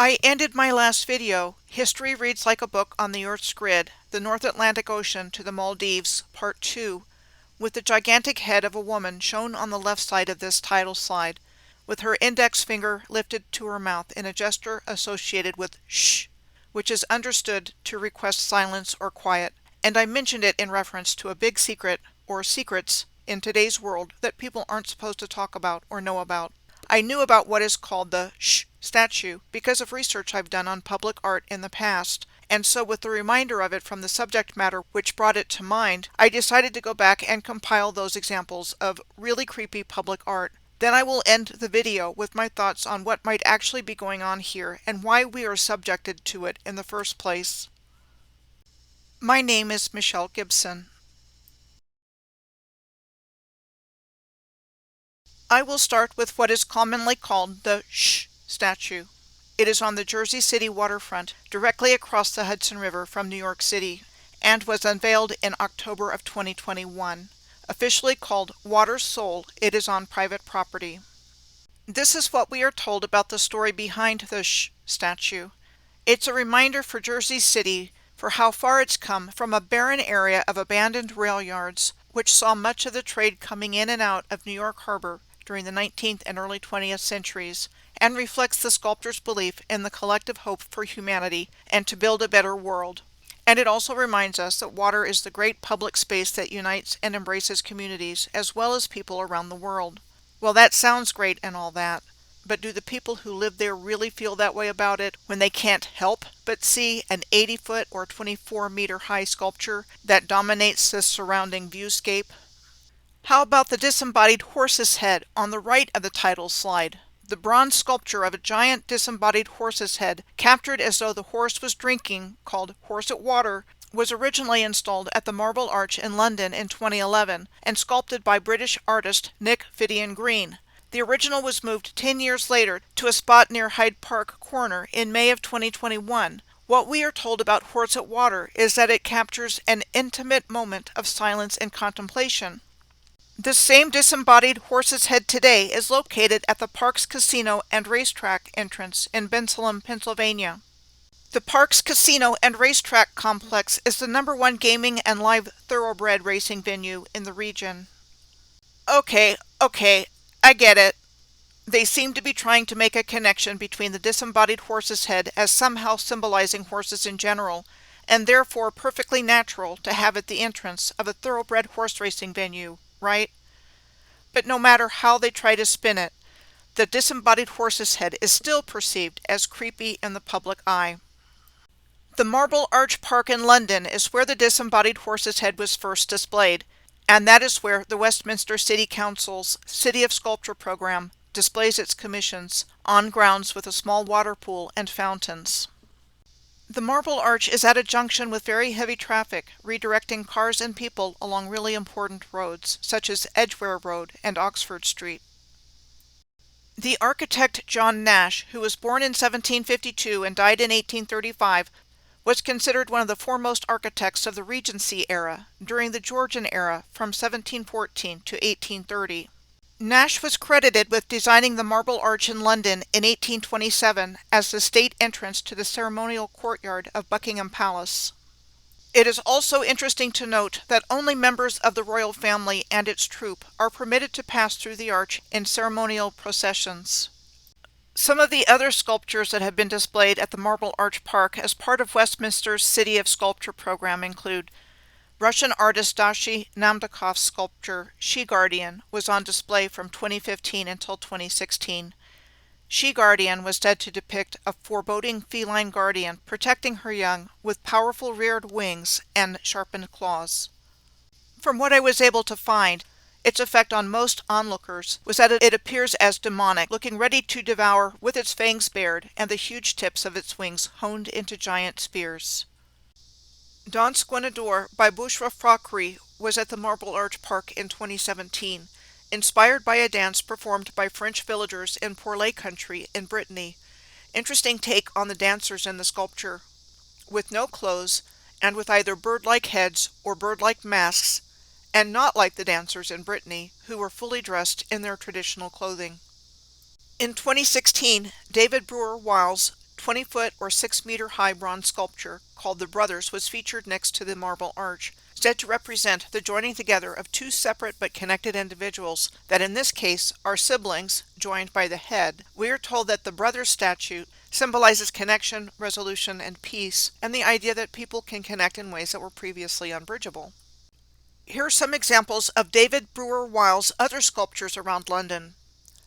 I ended my last video, History Reads Like a Book on the Earth's Grid, the North Atlantic Ocean to the Maldives, Part 2, with the gigantic head of a woman shown on the left side of this title slide, with her index finger lifted to her mouth in a gesture associated with shh, which is understood to request silence or quiet, and I mentioned it in reference to a big secret, or secrets, in today's world that people aren't supposed to talk about or know about. I knew about what is called the Shhh Statue because of research I've done on public art in the past, and so with the reminder of it from the subject matter which brought it to mind, I decided to go back and compile those examples of really creepy public art. Then I will end the video with my thoughts on what might actually be going on here and why we are subjected to it in the first place. My name is Michelle Gibson. I will start with what is commonly called the Shhh Statue. It is on the Jersey City waterfront, directly across the Hudson River from New York City, and was unveiled in October of 2021. Officially called Water's Soul, it is on private property. This is what we are told about the story behind the Shhh Statue. It's a reminder for Jersey City for how far it's come from a barren area of abandoned rail yards, which saw much of the trade coming in and out of New York Harbor during the 19th and early 20th centuries, and reflects the sculptor's belief in the collective hope for humanity and to build a better world. And it also reminds us that water is the great public space that unites and embraces communities as well as people around the world. Well, that sounds great and all that, but do the people who live there really feel that way about it when they can't help but see an 80-foot or 24-meter high sculpture that dominates the surrounding viewscape? How about the disembodied horse's head on the right of the title slide? The bronze sculpture of a giant disembodied horse's head, captured as though the horse was drinking, called Horse at Water, was originally installed at the Marble Arch in London in 2011 and sculpted by British artist Nick Fidian Green. The original was moved 10 years later to a spot near Hyde Park Corner in May of 2021. What we are told about Horse at Water is that it captures an intimate moment of silence and contemplation. This same disembodied horse's head today is located at the Parks Casino and Racetrack entrance in Bensalem, Pennsylvania. The Parks Casino and Racetrack complex is the #1 gaming and live thoroughbred racing venue in the region. Okay, I get it. They seem to be trying to make a connection between the disembodied horse's head as somehow symbolizing horses in general, and therefore perfectly natural to have at the entrance of a thoroughbred horse racing venue, right? But no matter how they try to spin it, the disembodied horse's head is still perceived as creepy in the public eye. The Marble Arch Park in London is where the disembodied horse's head was first displayed, and that is where the Westminster City Council's City of Sculpture program displays its commissions, on grounds with a small water pool and fountains. The Marble Arch is at a junction with very heavy traffic, redirecting cars and people along really important roads, such as Edgware Road and Oxford Street. The architect John Nash, who was born in 1752 and died in 1835, was considered one of the foremost architects of the Regency era, during the Georgian era from 1714 to 1830. Nash was credited with designing the Marble Arch in London in 1827 as the state entrance to the ceremonial courtyard of Buckingham Palace. It is also interesting to note that only members of the royal family and its troupe are permitted to pass through the arch in ceremonial processions. Some of the other sculptures that have been displayed at the Marble Arch Park as part of Westminster's City of Sculpture program include Russian artist Dashi Namdakov's sculpture, She Guardian, was on display from 2015 until 2016. She Guardian was said to depict a foreboding feline guardian protecting her young with powerful reared wings and sharpened claws. From what I was able to find, its effect on most onlookers was that it appears as demonic, looking ready to devour with its fangs bared and the huge tips of its wings honed into giant spears. Danse Gwendour by Bouchra Fakri was at the Marble Arch Park in 2017, inspired by a dance performed by French villagers in Pourlay country in Brittany. Interesting take on the dancers in the sculpture. With no clothes, and with either bird-like heads or bird-like masks, and not like the dancers in Brittany, who were fully dressed in their traditional clothing. In 2016, David Brewer Wiles 20-foot or 6-meter high bronze sculpture called the Brothers was featured next to the marble arch, said to represent the joining together of two separate but connected individuals that in this case are siblings joined by the head. We are told that the Brothers statue symbolizes connection, resolution, and peace, and the idea that people can connect in ways that were previously unbridgeable. Here are some examples of David Brewer-Wiles' other sculptures around London.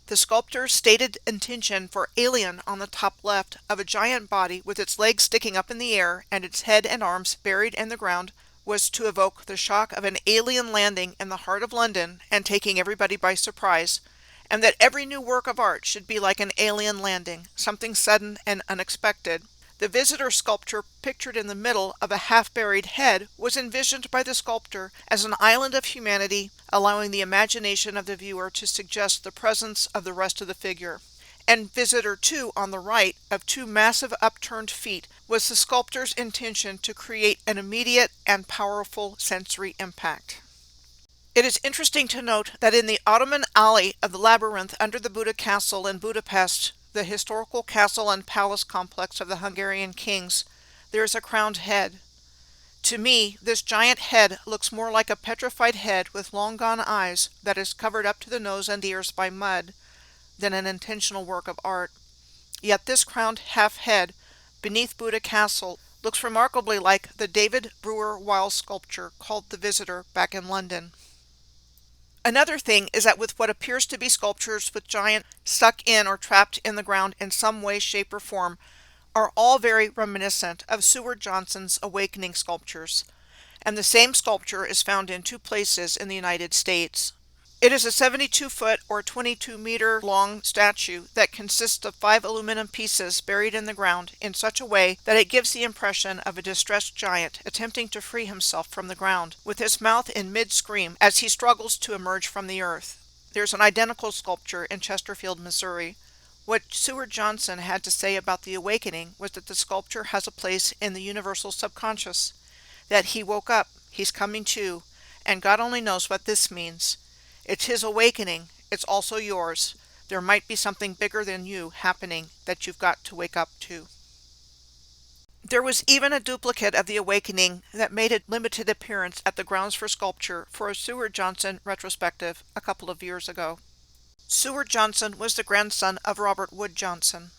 The sculptor's stated intention for Alien on the top left of a giant body with its legs sticking up in the air and its head and arms buried in the ground was to evoke the shock of an alien landing in the heart of London and taking everybody by surprise, and that every new work of art should be like an alien landing, something sudden and unexpected. The visitor sculpture pictured in the middle of a half-buried head was envisioned by the sculptor as an island of humanity, allowing the imagination of the viewer to suggest the presence of the rest of the figure. And visitor 2 on the right of two massive upturned feet was the sculptor's intention to create an immediate and powerful sensory impact. It is interesting to note that in the Ottoman alley of the labyrinth under the Buda Castle in Budapest, the historical castle and palace complex of the Hungarian kings, there is a crowned head. To me, this giant head looks more like a petrified head with long-gone eyes that is covered up to the nose and ears by mud than an intentional work of art. Yet this crowned half-head beneath Buda Castle looks remarkably like the David Brewer-Wiles sculpture called The Visitor back in London. Another thing is that with what appears to be sculptures with giant stuck in or trapped in the ground in some way, shape, or form are all very reminiscent of Seward Johnson's Awakening sculptures, and the same sculpture is found in two places in the United States. It is a 72-foot or 22-meter long statue that consists of 5 aluminum pieces buried in the ground in such a way that it gives the impression of a distressed giant attempting to free himself from the ground, with his mouth in mid-scream as he struggles to emerge from the earth. There's an identical sculpture in Chesterfield, Missouri. What Seward Johnson had to say about the awakening was that the sculpture has a place in the universal subconscious, that he woke up, he's coming to, and God only knows what this means. It's his awakening. It's also yours. There might be something bigger than you happening that you've got to wake up to. There was even a duplicate of the awakening that made a limited appearance at the Grounds for Sculpture for a Seward Johnson retrospective a couple of years ago. Seward Johnson was the grandson of Robert Wood Johnson.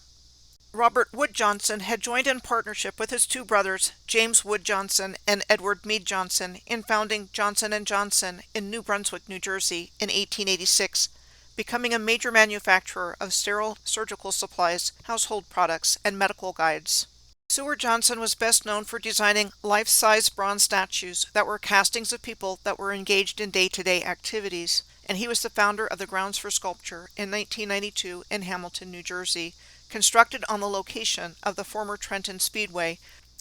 Robert Wood Johnson had joined in partnership with his two brothers, James Wood Johnson and Edward Mead Johnson, in founding Johnson & Johnson in New Brunswick, New Jersey in 1886, becoming a major manufacturer of sterile surgical supplies, household products, and medical guides. Seward Johnson was best known for designing life-size bronze statues that were castings of people that were engaged in day-to-day activities, and he was the founder of the Grounds for Sculpture in 1992 in Hamilton, New Jersey, constructed on the location of the former Trenton Speedway,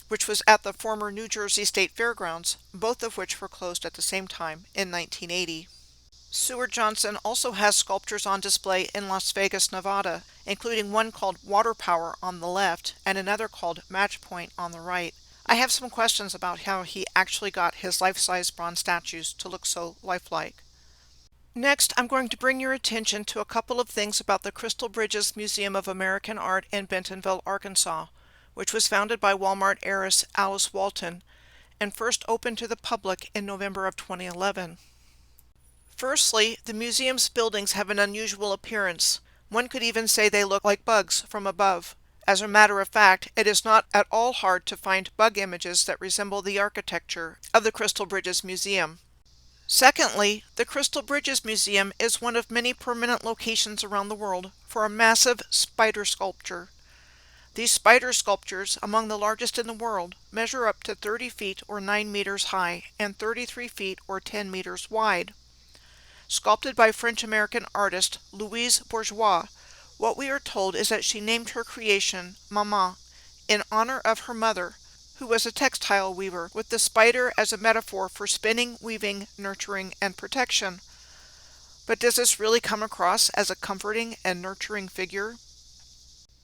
which was at the former New Jersey State Fairgrounds, both of which were closed at the same time in 1980. Seward Johnson also has sculptures on display in Las Vegas, Nevada, including one called Water Power on the left and another called Match Point on the right. I have some questions about how he actually got his life-size bronze statues to look so lifelike. Next, I'm going to bring your attention to a couple of things about the Crystal Bridges Museum of American Art in Bentonville, Arkansas, which was founded by Walmart heiress Alice Walton and first opened to the public in November of 2011. Firstly, the museum's buildings have an unusual appearance. One could even say they look like bugs from above. As a matter of fact, it is not at all hard to find bug images that resemble the architecture of the Crystal Bridges Museum. Secondly, the Crystal Bridges Museum is one of many permanent locations around the world for a massive spider sculpture. These spider sculptures, among the largest in the world, measure up to 30 feet or 9 meters high and 33 feet or 10 meters wide. Sculpted by French-American artist Louise Bourgeois, what we are told is that she named her creation Maman in honor of her mother, who was a textile weaver, with the spider as a metaphor for spinning, weaving, nurturing, and protection. But does this really come across as a comforting and nurturing figure?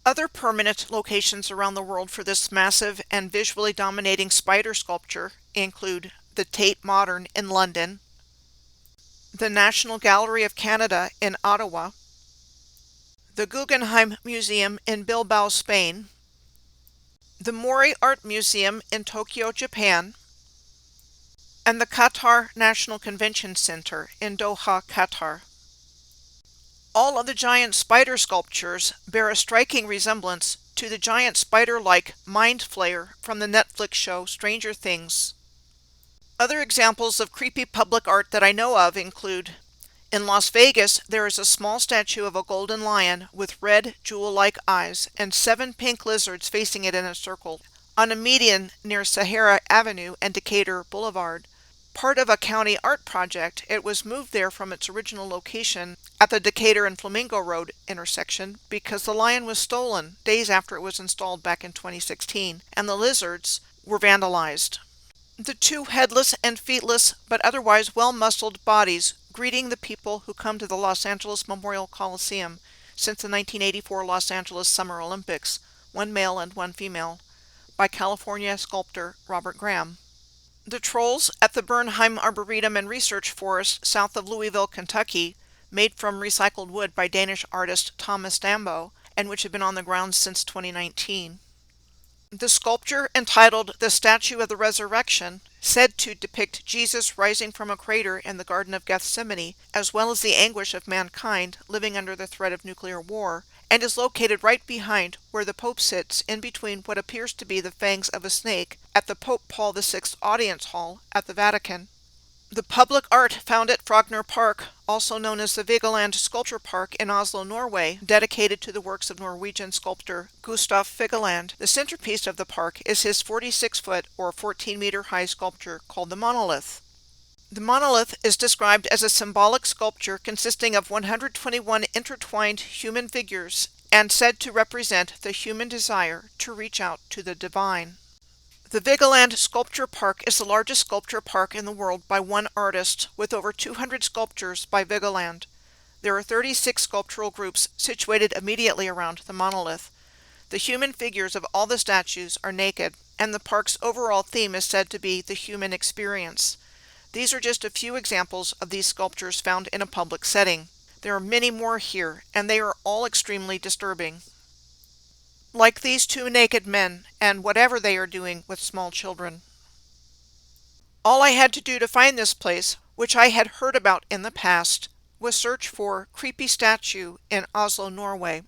Other permanent locations around the world for this massive and visually dominating spider sculpture include the Tate Modern in London, the National Gallery of Canada in Ottawa, the Guggenheim Museum in Bilbao, Spain, the Mori Art Museum in Tokyo, Japan, and the Qatar National Convention Center in Doha, Qatar. All of the giant spider sculptures bear a striking resemblance to the giant spider-like mind flayer from the Netflix show Stranger Things. Other examples of creepy public art that I know of include: in Las Vegas, there is a small statue of a golden lion with red, jewel-like eyes and 7 pink lizards facing it in a circle on a median near Sahara Avenue and Decatur Boulevard. Part of a county art project, it was moved there from its original location at the Decatur and Flamingo Road intersection because the lion was stolen days after it was installed back in 2016, and the lizards were vandalized. The 2 headless and feetless but otherwise well-muscled bodies greeting the people who come to the Los Angeles Memorial Coliseum since the 1984 Los Angeles Summer Olympics, 1 male and 1 female, by California sculptor Robert Graham. The trolls at the Bernheim Arboretum and Research Forest south of Louisville, Kentucky, made from recycled wood by Danish artist Thomas Dambo, and which have been on the grounds since 2019. The sculpture entitled The Statue of the Resurrection, said to depict Jesus rising from a crater in the Garden of Gethsemane, as well as the anguish of mankind living under the threat of nuclear war, and is located right behind where the Pope sits in between what appears to be the fangs of a snake at the Pope Paul VI Audience Hall at the Vatican. The public art found at Frogner Park, also known as the Vigeland Sculpture Park in Oslo, Norway, dedicated to the works of Norwegian sculptor Gustav Vigeland. The centerpiece of the park is his 46-foot or 14-meter high sculpture called the Monolith. The monolith is described as a symbolic sculpture consisting of 121 intertwined human figures and said to represent the human desire to reach out to the divine. The Vigeland Sculpture Park is the largest sculpture park in the world by one artist, with over 200 sculptures by Vigeland. There are 36 sculptural groups situated immediately around the monolith. The human figures of all the statues are naked, and the park's overall theme is said to be the human experience. These are just a few examples of these sculptures found in a public setting. There are many more here, and they are all extremely disturbing. Like these 2 naked men, and whatever they are doing with small children. All I had to do to find this place, which I had heard about in the past, was search for creepy statue in Oslo, Norway.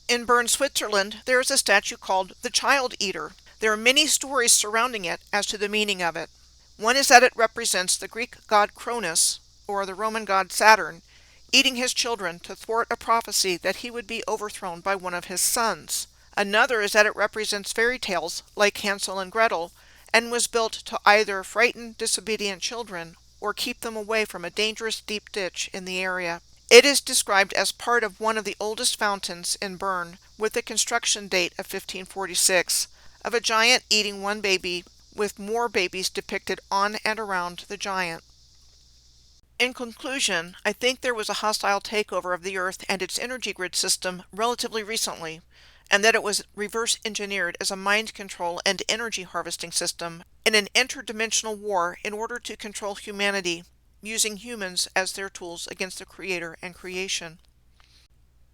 In Bern, Switzerland, there is a statue called the Child Eater. There are many stories surrounding it as to the meaning of it. One is that it represents the Greek god Cronus, or the Roman god Saturn, eating his children to thwart a prophecy that he would be overthrown by one of his sons. Another is that it represents fairy tales like Hansel and Gretel, and was built to either frighten disobedient children or keep them away from a dangerous deep ditch in the area. It is described as part of one of the oldest fountains in Bern, with a construction date of 1546, of a giant eating one baby, with more babies depicted on and around the giant. In conclusion, I think there was a hostile takeover of the Earth and its energy grid system relatively recently, and that it was reverse engineered as a mind control and energy harvesting system in an interdimensional war in order to control humanity, using humans as their tools against the Creator and creation.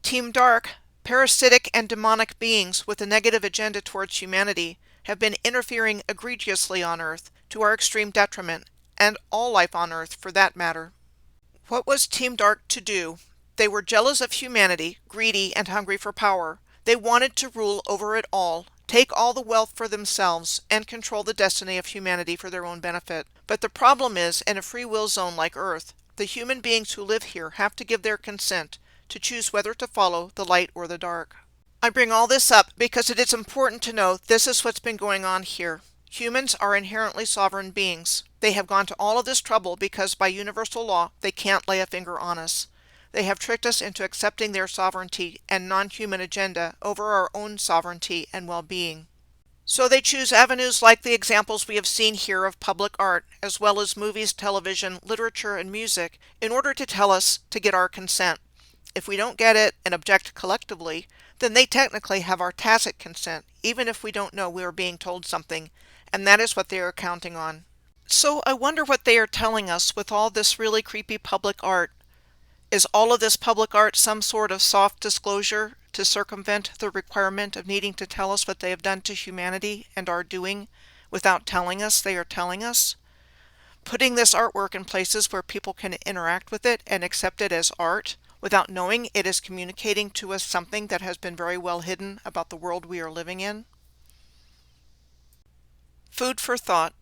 Team Dark, parasitic and demonic beings with a negative agenda towards humanity, have been interfering egregiously on Earth to our extreme detriment, and all life on Earth for that matter. What was Team Dark to do? They were jealous of humanity, greedy and hungry for power. They wanted to rule over it all, take all the wealth for themselves, and control the destiny of humanity for their own benefit. But the problem is, in a free will zone like Earth, the human beings who live here have to give their consent to choose whether to follow the light or the dark. I bring all this up because it is important to know this is what's been going on here. Humans are inherently sovereign beings. They have gone to all of this trouble because by universal law they can't lay a finger on us. They have tricked us into accepting their sovereignty and non-human agenda over our own sovereignty and well-being. So they choose avenues like the examples we have seen here of public art, as well as movies, television, literature, and music, in order to tell us to get our consent. If we don't get it and object collectively, then they technically have our tacit consent, even if we don't know we are being told something, and that is what they are counting on. So I wonder what they are telling us with all this really creepy public art. Is all of this public art some sort of soft disclosure to circumvent the requirement of needing to tell us what they have done to humanity and are doing without telling us they are telling us? Putting this artwork in places where people can interact with it and accept it as art without knowing it is communicating to us something that has been very well hidden about the world we are living in? Food for thought.